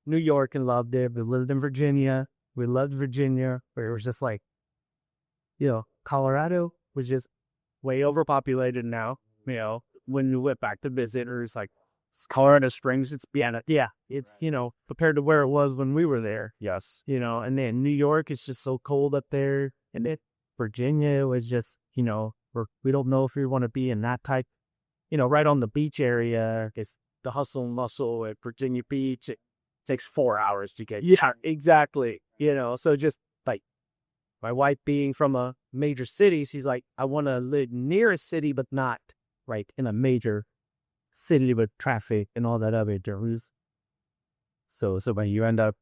New York and loved it. We lived in Virginia, we loved Virginia. Where it was just like, Colorado was just way overpopulated now. When we went back to visit, or it's like Colorado Springs, it's it's compared to where it was when we were there. Yes. And then New York is just so cold up there, and then Virginia was just we don't know if we want to be in that type, right on the beach area. It's the hustle and bustle at Virginia Beach. It takes 4 hours to get. Yeah, exactly. So just like my wife being from a major city, she's like, I want to live near a city, but not right in a major city with traffic and all that other things. So when you end up,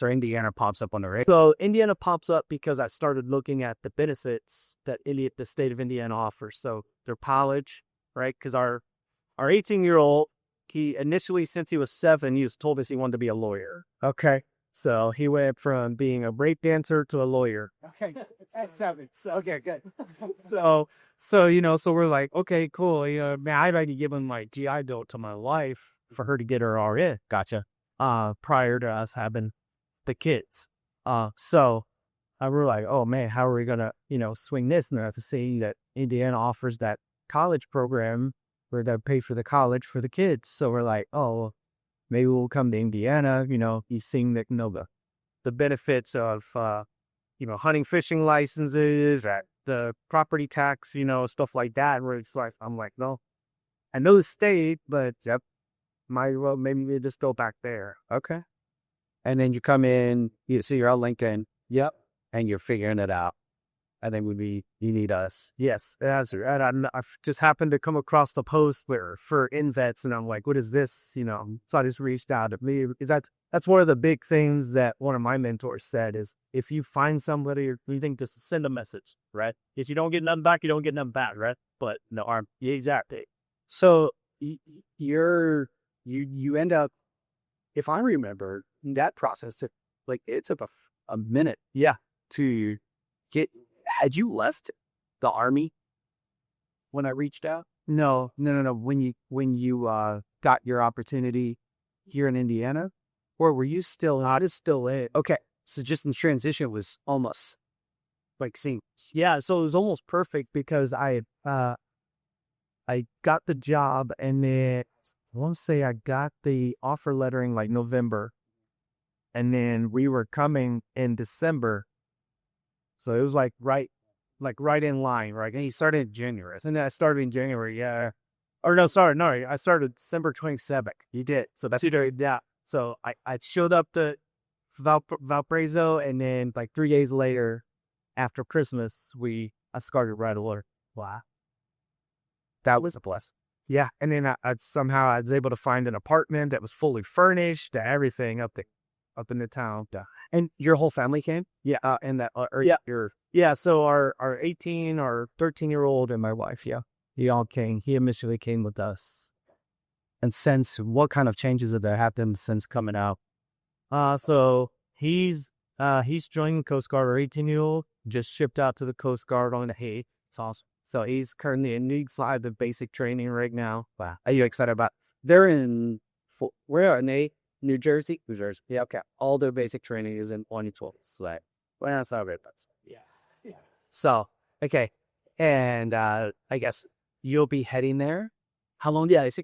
Indiana pops up on the radar. So Indiana pops up because I started looking at the benefits that the state of Indiana offers. So their college, right? Because our 18-year-old, he initially, since he was 7, he was told us he wanted to be a lawyer. Okay. So he went from being a break dancer to a lawyer. Okay. At 7. Okay, good. So we're like, okay, cool. Man, I'd like to give him my GI Bill to my wife for her to get her RN. Gotcha. Prior to us having the kids. So we're like, oh man, how are we gonna, swing this? And to see that Indiana offers that college program where they pay for the college for the kids. So we're like, oh, maybe we'll come to Indiana. He's seeing that, the benefits of, hunting, fishing licenses, the property tax, stuff like that. Where it's like, I'm like, no, I know the state, but might well maybe we just go back there. Okay. And then you come in, you see you're on LinkedIn. Yep. And you're figuring it out. I think you need us. Yes. And I just happened to come across the post for INvets, and I'm like, what is this? So I just reached out to me, because that's one of the big things that one of my mentors said is, if you find somebody or you think, just send a message, right? If you don't get nothing back, you don't get nothing back, right? But no, exactly. So you end up, if I remember, that process took a minute. Yeah. To get, had you left the Army when I reached out? No. When you got your opportunity here in Indiana, or were you still? Not is still it. Okay, so just in transition was almost like seamless. Yeah, so it was almost perfect because I got the job, and then want to say I got the offer letter in like November, and then we were coming in December. So it was like right in line, right? And he started in January. And then I started in January, yeah. Or no, sorry, no, I started December 27th. You did. So that's yeah. So I showed up to Valparaiso, and then like 3 days later, after Christmas, I started right away. Wow. That was a blessing. Yeah. And then I somehow I was able to find an apartment that was fully furnished, everything up in the town. And your whole family came? Yeah. And that, Yeah. So our 18, our 13-year-old and my wife, yeah. He all came. He initially came with us. And since, what kind of changes have there happened since coming out? So he's joining the Coast Guard. Our 18-year-old just shipped out to the Coast Guard on the hay. It's awesome. So he's currently in the basic training right now. Wow. Are you excited about? They're in, where are they? New Jersey? New Jersey. Yeah, okay. All their basic training is in 2012. So that's not very bad. Yeah. So, okay. And I guess you'll be heading there. How long? Yeah, 8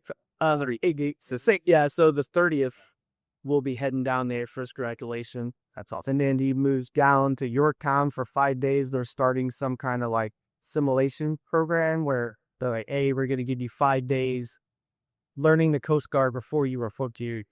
weeks. Yeah, so the 30th, we'll be heading down there for his graduation. That's awesome. And then he moves down to Yorktown for 5 days. They're starting some kind of like simulation program where they're like, hey, we're going to give you 5 days learning the Coast Guard before you report to you.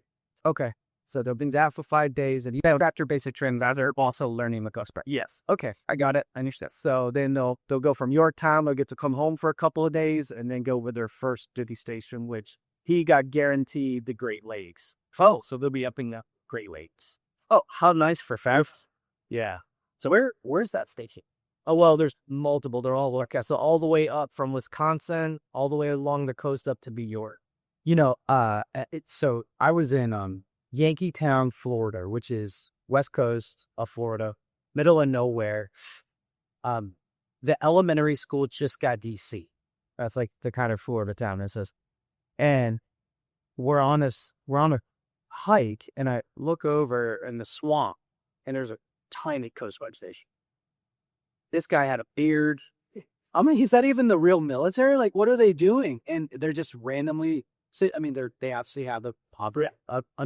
Okay. So they'll be out for 5 days, and after basic training, they're also learning the Coast Guard. Yes. Okay, I got it. I understand. So then they'll go from Yorktown. They'll get to come home for a couple of days, and then go with their first duty station, which he got guaranteed the Great Lakes. Oh, so they'll be up in the Great Lakes. Oh, how nice for Fabs. Yeah. So where's that station? Oh, well, there's multiple. They're all okay. So all the way up from Wisconsin, all the way along the coast up to New York. So I was in Yankeetown, Florida, which is west coast of Florida, middle of nowhere. The elementary school just got DC. That's like the kind of Florida town this is. And we're on a hike, and I look over in the swamp, and there's a tiny Coast Guard station. This guy had a beard. I mean, is that even the real military? Like, what are they doing? And they're just randomly. So, I mean, they obviously have a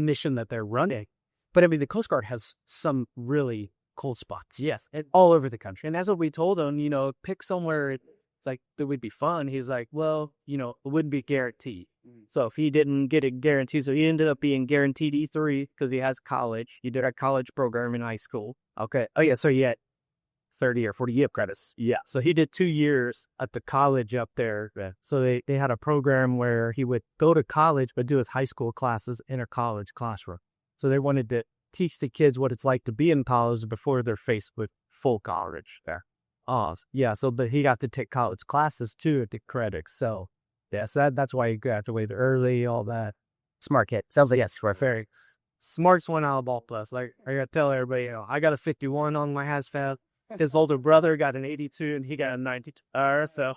mission that they're running, but I mean, the Coast Guard has some really cool spots. Yes, all over the country, and that's what we told him. Pick somewhere like that would be fun. He's like, well, it wouldn't be guaranteed. So if he didn't get it guaranteed, so he ended up being guaranteed E3 because he has college. He did a college program in high school. Okay. Oh yeah. So he had 30 or 40 year credits. Yeah. So he did 2 years at the college up there. Yeah. So they had a program where he would go to college, but do his high school classes in a college classroom. So they wanted to teach the kids what it's like to be in college before they're faced with full college there. Oh, yeah. So he got to take college classes too at the credits. So yes, that's why he graduated early, all that. Smart kid. Sounds like, yes, we're very smartest one out of ball plus. Like, I gotta tell everybody, I got a 51 on my HAZFAB. His older brother got an 82 and he got a 92. So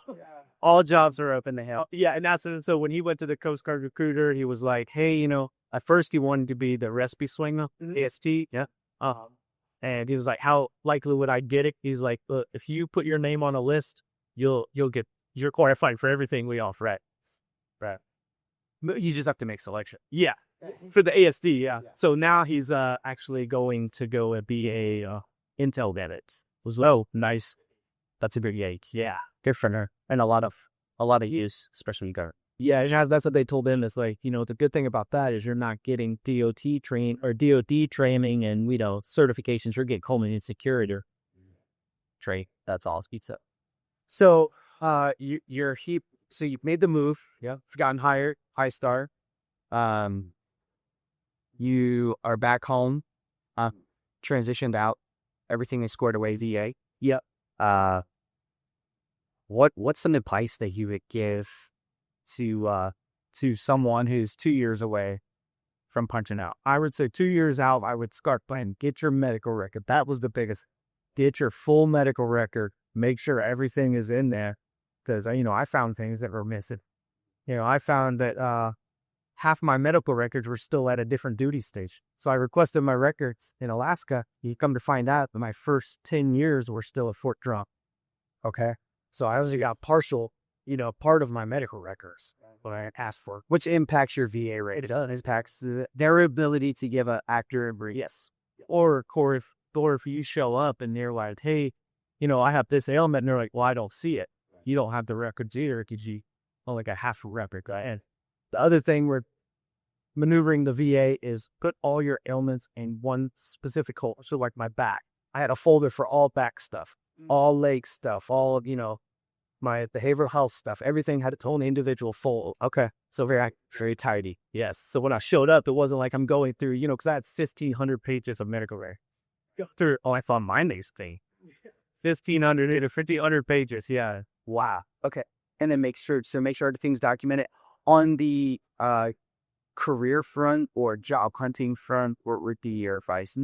all jobs are open to him. Yeah, and so when he went to the Coast Guard recruiter, he was like, hey, at first he wanted to be the recipe swinger, AST. Yeah. And he was like, how likely would I get it? He's like, look, if you put your name on a list, you're qualified for everything we offer. Right. You just have to make selection. Yeah. For the ASD, yeah. So now he's actually going to go and be a Intel vet. Oh, nice. That's a big age. Yeah. Good for her. And a lot of use, especially in government. Yeah, that's what they told him. It's like, the good thing about that is you're not getting DOT training and, certifications. You're getting Homeland Security trade. That's all. So, so you've made the move. Yeah. You've gotten hired, high star. You are back home, transitioned out. Everything is squared away, VA. Yep. What's some advice that you would give to someone who's 2 years away from punching out? I would say 2 years out, I would start planning. Get your medical record. That was the biggest. Get your full medical record. Make sure everything is in there. Because, I found things that were missing. I found that half my medical records were still at a different duty station. So I requested my records in Alaska. You come to find out that my first 10 years were still at Fort Drum. Okay. So I only got partial part of my medical records, what I asked for. Which impacts your VA rate. It does. It impacts their ability to give an accurate brief. Yes. Or if you show up and they're like, hey, I have this ailment, and they're like, well, I don't see it. You don't have the records either because you only got half a record. And the other thing we're maneuvering the VA is put all your ailments in one specific hole. So like my back, I had a folder for all back stuff, all leg stuff, all of, my behavioral health stuff. Everything had its own individual folder. Okay. So very tidy. Yes. So when I showed up, it wasn't like I'm going through, because I had 1,500 pages of medical record. Go through. Oh, I thought my next thing. 1,500 pages. Yeah. Wow. Okay. And then make sure everything's documented on the career front or job hunting front. What would be your advice?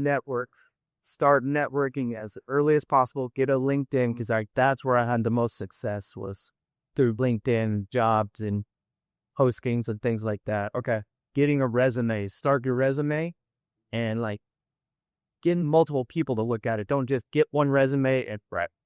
Start networking as early as possible. Get a LinkedIn, because that's where I had the most success, was through LinkedIn jobs and postings and things like that. Okay. Getting a resume. Start your resume and getting multiple people to look at it. Don't just get one resume and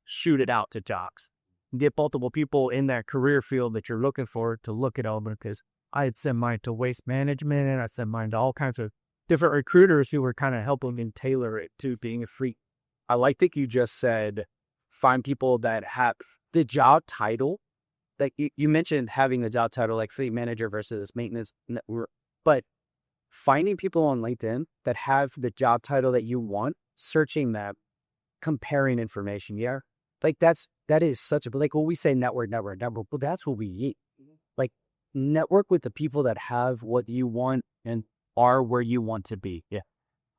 shoot it out to jobs. Get multiple people in that career field that you're looking for to look it over, because I had sent mine to waste management, and I sent mine to all kinds of different recruiters who were kind of helping me tailor it to being a freak. I like that you just said find people that have the job title. Like you mentioned having the job title like fleet manager versus maintenance, but finding people on LinkedIn that have the job title that you want, searching them, comparing information. Yeah. That is such a, when we say network, but that's what we eat. Network with the people that have what you want and are where you want to be. Yeah.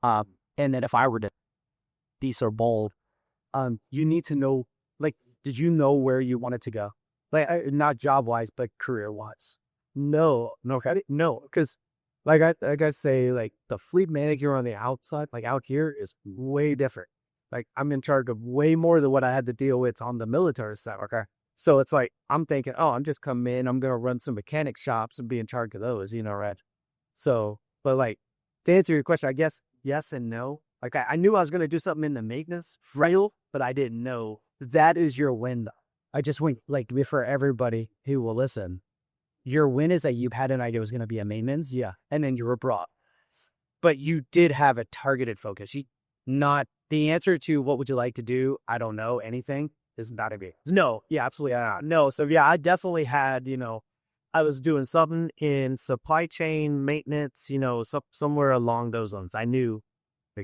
And then if I were to be so bold, you need to know, did you know where you wanted to go? Not job-wise, but career-wise. No, because I say, the fleet manager on the outside, out here, is way different. I'm in charge of way more than what I had to deal with on the military side. Okay. So it's I'm thinking, I'm just coming in, I'm going to run some mechanic shops and be in charge of those, right? So, but to answer your question, I guess yes and no. I knew I was going to do something in the maintenance field, but I didn't know. That is your win, though. I just went, for everybody who will listen, your win is that you've had an idea it was going to be a maintenance. Yeah. And then you were brought. But you did have a targeted focus. Not the answer to what would you like to do, I don't know, anything, is not a big. No. Yeah, absolutely not. No. So, yeah, I definitely had, I was doing something in supply chain maintenance, somewhere along those lines. I knew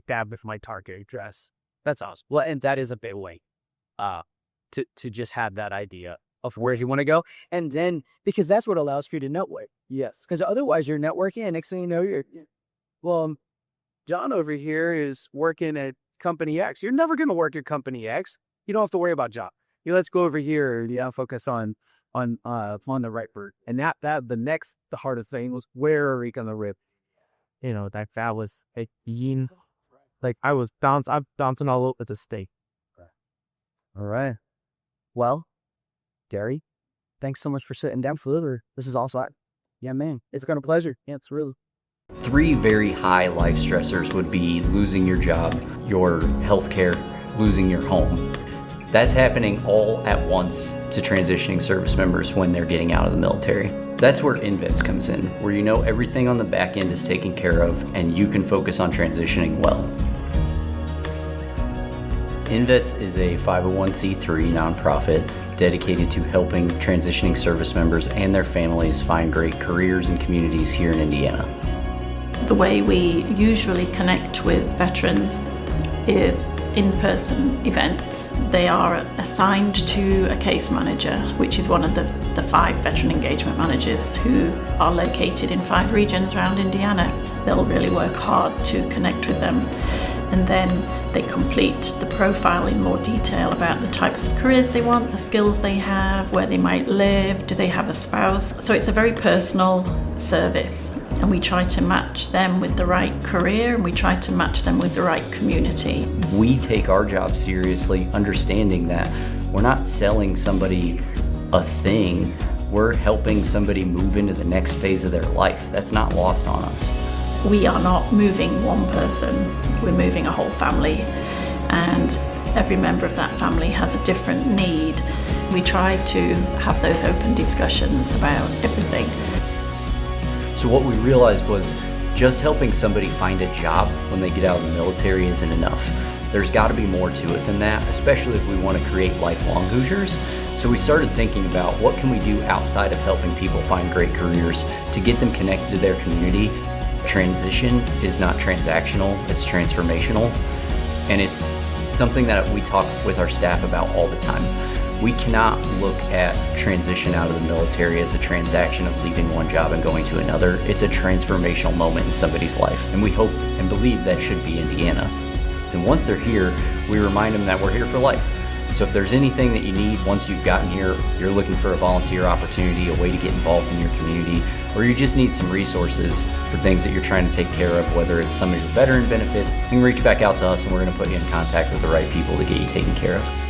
that was my target address. That's awesome. Well, and that is a big way to just have that idea of where you want to go. And then, because that's what allows for you to network. Yes. Because otherwise you're networking, and next thing you know, John over here is working at company X. You're never going to work at company X. You don't have to worry about job. Let's go over here, focus on the right bird. And the hardest thing was, where are we going to rip? That was a yin. I'm bouncing all over the state. All right. Well, Derry, thanks so much for sitting down for this is awesome. Yeah, man, it's been a pleasure. Yeah, it's really. 3 very high life stressors would be losing your job, your healthcare, losing your home. That's happening all at once to transitioning service members when they're getting out of the military. That's where INvets comes in, where everything on the back end is taken care of and you can focus on transitioning well. INvets is a 501c3 nonprofit dedicated to helping transitioning service members and their families find great careers and communities here in Indiana. The way we usually connect with veterans is in-person events. They are assigned to a case manager, which is one of the 5 veteran engagement managers who are located in 5 regions around Indiana. They'll really work hard to connect with them. And then they complete the profile in more detail about the types of careers they want, the skills they have, where they might live, do they have a spouse. So it's a very personal service, and we try to match them with the right career, and we try to match them with the right community. We take our job seriously, understanding that we're not selling somebody a thing, we're helping somebody move into the next phase of their life. That's not lost on us. We are not moving one person, we're moving a whole family. And every member of that family has a different need. We try to have those open discussions about everything. So what we realized was just helping somebody find a job when they get out of the military isn't enough. There's got to be more to it than that, especially if we want to create lifelong Hoosiers. So we started thinking about what can we do outside of helping people find great careers to get them connected to their community. Transition is not transactional, it's transformational. And it's something that we talk with our staff about all the time. We cannot look at transition out of the military as a transaction of leaving one job and going to another. It's a transformational moment in somebody's life. And we hope and believe that should be Indiana. And once they're here, we remind them that we're here for life. So if there's anything that you need once you've gotten here, you're looking for a volunteer opportunity, a way to get involved in your community, or you just need some resources for things that you're trying to take care of, whether it's some of your veteran benefits, you can reach back out to us and we're going to put you in contact with the right people to get you taken care of.